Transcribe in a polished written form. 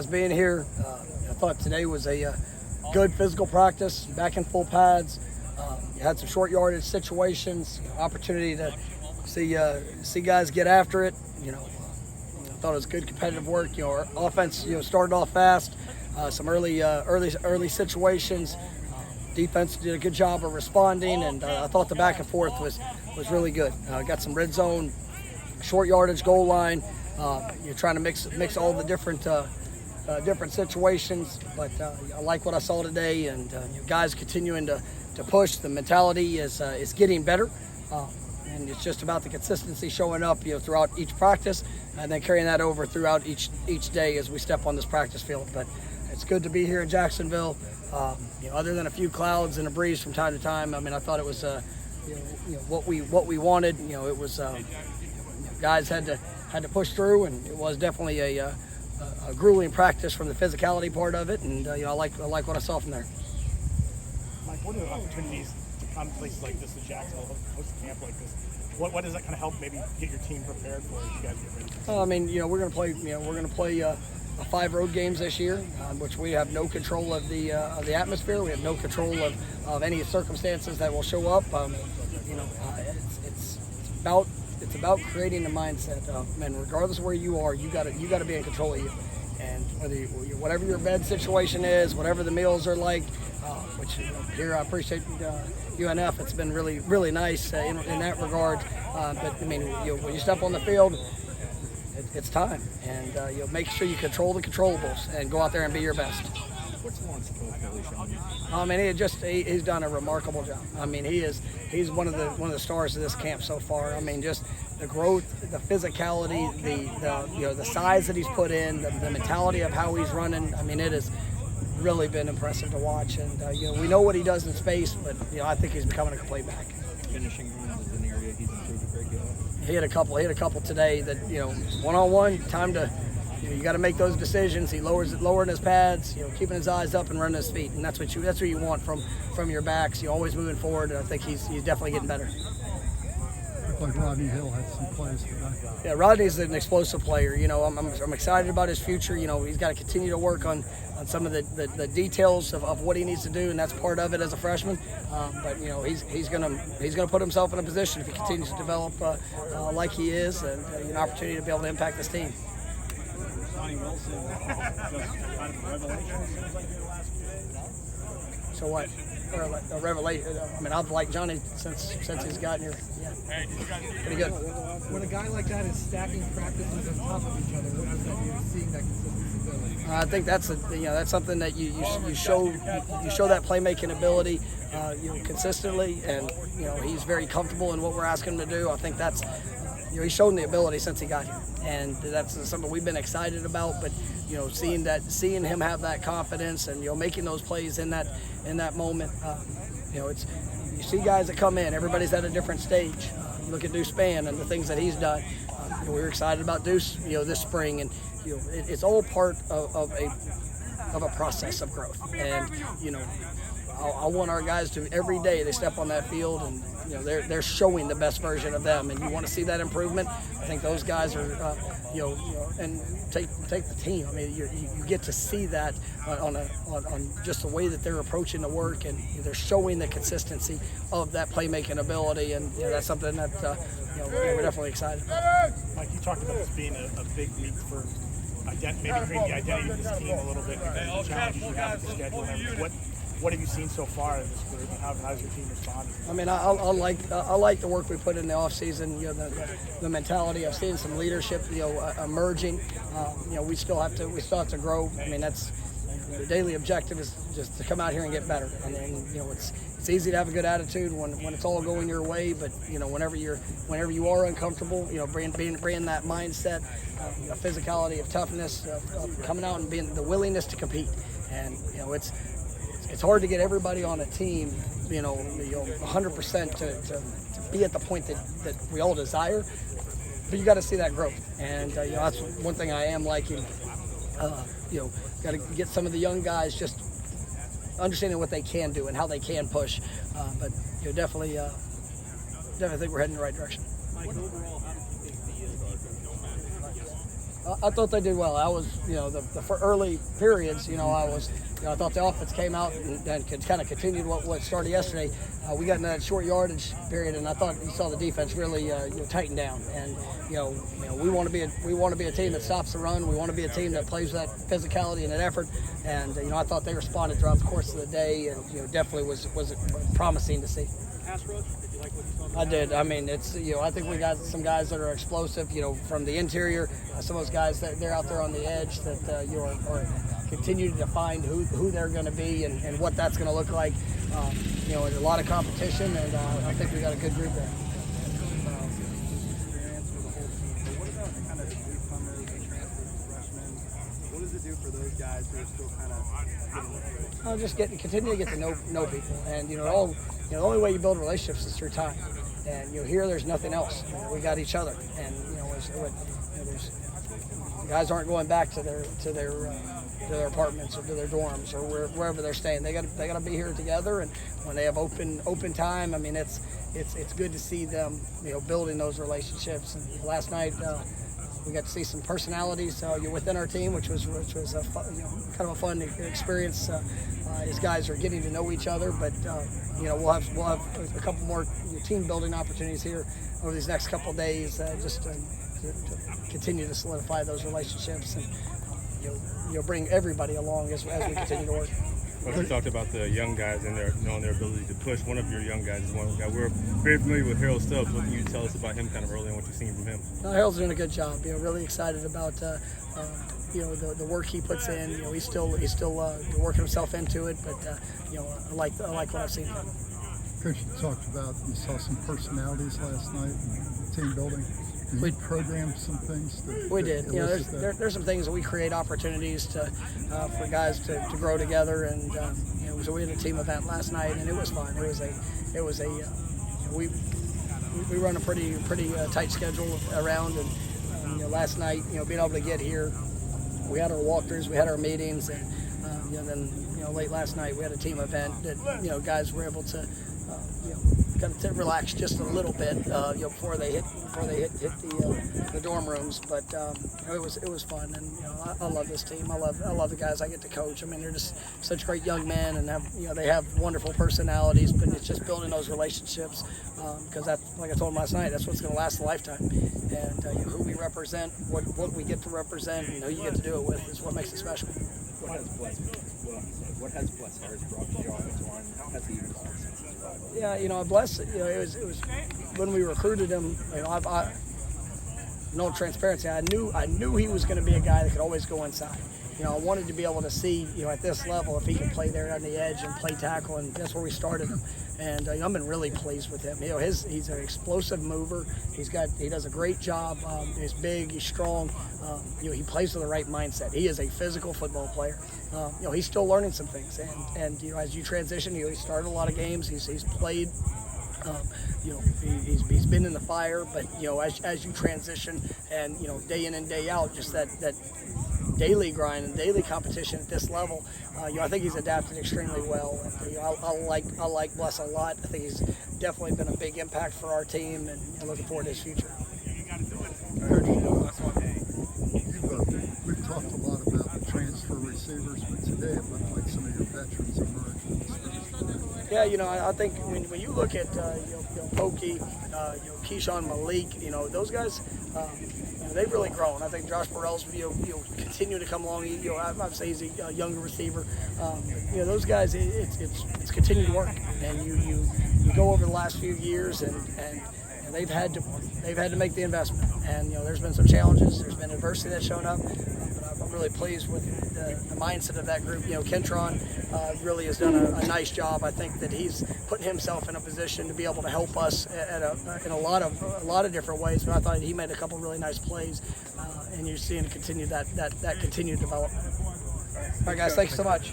Being here, I thought today was a good physical practice, back in full pads. You had some short yardage situations, opportunity to see guys get after it. I thought it was good competitive work. Our offense, started off fast. Some early situations. Defense did a good job of responding, and I thought the back and forth was really good. Got some red zone, short yardage, goal line. You're trying to mix all the different situations, but I like what I saw today, and guys continuing to push. The mentality is getting better, and it's just about the consistency showing up throughout each practice, and then carrying that over throughout each day as we step on this practice field. But it's good to be here in Jacksonville. Other than a few clouds and a breeze from time to time, I thought it was what we wanted. It was guys had to push through, and it was definitely a grueling practice from the physicality part of it, and I like what I saw from there. Mike, what are the opportunities to come to places like this in Jacksonville, host a camp like this? What does that kind of help maybe get your team prepared for as you guys get ready for season? We're going to play 5 road games this year, which we have no control of the atmosphere. We have no control of any circumstances that will show up. It's about creating a mindset, and regardless of where you are, you got to be in control of you. And whatever your bed situation is, whatever the meals are like, which here I appreciate UNF. It's been really, really nice in that regard. But when you step on the field, it's time, and make sure you control the controllables and go out there and be your best. What's Lawrence he's done a remarkable job. He's one of the stars of this camp so far. Just the growth, the physicality, the size that he's put in, the mentality of how he's running. It has really been impressive to watch. And we know what he does in space, but I think he's becoming a complete back. Finishing runs is an area he's improved a great deal. He had a couple today that one-on-one time to. You got to make those decisions. He lowering his pads, keeping his eyes up and running his feet, and that's what you want from your backs. Always moving forward, and I think he's definitely getting better. Looked like Rodney Hill had some plays today. Yeah, Rodney's an explosive player. I'm excited about his future. He's got to continue to work on some of the details of what he needs to do, and that's part of it as a freshman. But he's gonna put himself in a position if he continues to develop like he is, and an opportunity to be able to impact this team. Wilson, just kind of a revelation. Seems like in the last few days. So what? A revelation. I've liked Johnny since he's gotten here. Yeah, pretty good. When a guy like that is stacking practices on top of each other, what does that mean? Seeing that consistency ability. I think that's something that you show that playmaking ability, consistently, and he's very comfortable in what we're asking him to do. I think that's. He's shown the ability since he got here, and that's something we've been excited about. But seeing him have that confidence and making those plays in that moment, you see guys that come in. Everybody's at a different stage. Look at Deuce Spann and the things that he's done. We were excited about Deuce, this spring, and it's all part of a process of growth. And I want our guys to every day they step on that field and they're showing the best version of them, and you want to see that improvement. I think those guys are and take the team. You get to see that on just the way that they're approaching the work, and they're showing the consistency of that playmaking ability, and that's something that we're definitely excited about. Mike, you talked about this being a big week for maybe creating the identity of this team a little bit, because the challenges you have with the schedule and everything. What have you seen so far in this group, and how's your team responded? I like the work we put in the off season. The mentality of seeing some leadership, emerging. We still have to grow. That's the daily objective is just to come out here and get better. And then it's easy to have a good attitude when it's all going your way, but whenever you are uncomfortable, bring that mindset, physicality of toughness, of coming out and being the willingness to compete. And it's hard to get everybody on a team, 100% to be at the point that we all desire, but you got to see that growth. And that's one thing I am liking. Got to get some of the young guys just understanding what they can do and how they can push. But definitely think we're heading in the right direction. Mike, overall, how did you think the defense I thought they did well. I was, for early periods, I thought the offense came out and kind of continued what started yesterday. We got in that short yardage period, and I thought you saw the defense really tighten down. And we want to be a team that stops the run. We want to be a team that plays that physicality and that effort. And I thought they responded throughout the course of the day, and definitely was promising to see. Pass rush, did you like what you saw? I did. I mean, it's I think we got some guys that are explosive. From the interior, some of those guys that they're out there on the edge that are continue to define who they're going to be and what that's going to look like. There's a lot of competition, and I think we got a good group there. What about kind of newcomers and transfer freshmen? What does it do for those guys who are still kind of getting into it? Continue to get to know people, and the only way you build relationships is through time. And here, there's nothing else. We got each other, and there's guys aren't going back to their apartments or to their dorms or wherever they're staying. They got to be here together, and when they have open time, I mean it's good to see them building those relationships. And last night we got to see some personalities within our team, which was a kind of a fun experience. As guys are getting to know each other, but we'll have a couple more team building opportunities here over these next couple of days, just to continue to solidify those relationships and bring everybody along as we continue to work. Well, you talked about the young guys and their ability to push. One of your young guys is one guy. We're very familiar with Harold Stubbs. What can you tell us about him kind of early on, what you've seen from him? Harold's doing a good job. Really excited about the work he puts in. He's still working himself into it, but I like what I've seen from him. Coach, you saw some personalities last night in team building. We programmed some things. We did. There's some things that we create opportunities for guys to grow together, and so we had a team event last night, and it was fun. We run a pretty tight schedule around, and last night being able to get here, we had our walkthroughs, we had our meetings, and then late last night we had a team event that guys were able to kind of relax just a little bit before they hit the dorm rooms. But it was fun, and I love this team. I love the guys I get to coach. I mean, they're just such great young men, and they have wonderful personalities. But it's just building those relationships, because that's, like I told them last night, that's what's going to last a lifetime. And who we represent, what we get to represent, and who you get to do it with is what makes it special. What has Bless Harris brought to the offensive line? How has he evolved since his arrival? Yeah, Bless, it was when we recruited him, no transparency, I knew he was going to be a guy that could always go inside. I wanted to be able to see, at this level, if he can play there on the edge and play tackle, and that's where we started him. And I've been really pleased with him. He's an explosive mover. He does a great job. He's big. He's strong. He plays with the right mindset. He is a physical football player. He's still learning some things. And as you transition, he started a lot of games. He's played. He's been in the fire. But as you transition and day in and day out, just that daily grind and daily competition at this level, I think he's adapted extremely well. I like Bless a lot. I think he's definitely been a big impact for our team, and looking forward to his future. We've talked a lot about the transfer receivers, but today it looked like some of your veterans emerged. Yeah, I think when you look at Pokey, Keyshawn Malik, those guys, they've really grown. I think Josh Burrell's continue to come along. Obviously he's a younger receiver. Those guys, it's continued work, and you go over the last few years, and they've had to make the investment. And there's been some challenges. There's been adversity that's shown up. But I'm really pleased with the mindset of that group. Kentron really has done a nice job. I think that he's putting himself in a position to be able to help us in a lot of different ways. But I thought he made a couple really nice plays, and you're seeing continue that continued development. All right, guys, thanks so much.